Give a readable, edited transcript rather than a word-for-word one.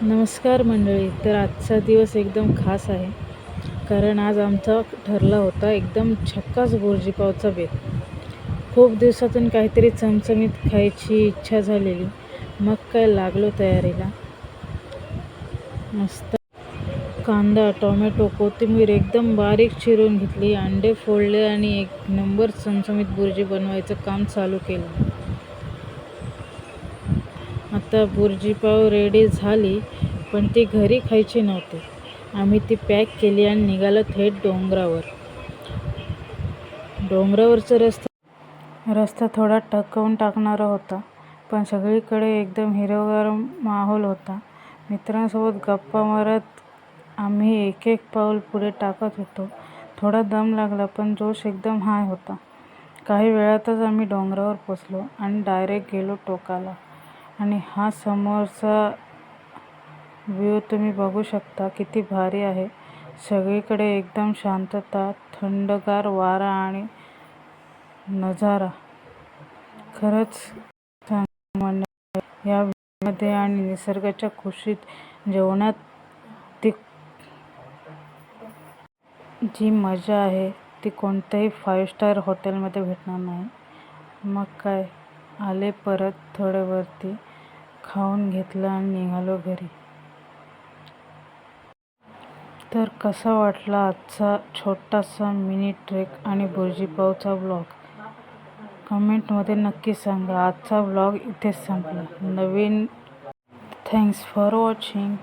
नमस्कार मंडळी. तर आजचा दिवस एकदम खास आहे, कारण आज आमचा ठरला होता एकदम झक्कास बुर्जीपावचा बेत. खूप दिवसातून काहीतरी चमचमीत खायची इच्छा झालेली. मग काय लागलो तयारीला. मस्त कांदा, टोमॅटो, कोथिंबीर एकदम बारीक चिरून घेतली, अंडे फोडले आणि एक नंबर चमचमीत बुर्जी बनवायचं काम चालू केलं. आता बुर्जीपाव रेडी झाली, पण ती घरी खायची नव्हती. आम्ही ती पॅक केली आणि निघालो थेट डोंगरावर. डोंगरावरचा रस्ता थोडा टकवून टाकणारा होता, पण सगळीकडे एकदम हिरवागार माहोल होता. मित्रांसोबत गप्पा मारत आम्ही एक एक पाऊल पुढे टाकत होतो. थोडा दम लागला, पण जोश एकदम हाय होता. काही वेळातच आम्ही डोंगरावर पोचलो आणि डायरेक्ट गेलो टोकाला. आणि हा समोरचा व्ह्यू तुम्ही बघू शकता, किती भारी आहे. सगळीकडे एकदम शांतता, थंडगार वारा आणि नजारा खरंच सांगू. या व्ह्यूमध्ये आणि निसर्गाच्या कुशीत जेवणात ती जी मजा आहे, ती कोणत्याही 5 स्टार हॉटेलमध्ये भेटणार नाही. मग काय, आले परत थोडं वरती, खाऊन घेतलं आणि निघालो घरी. तर कसा वाटला आजचा छोटासा मिनी ट्रेक आणि बुर्जीपावचा व्लॉग? कमेंटमध्ये नक्की सांगा. आजचा व्लॉग इथेच संपला. Thanks for watching.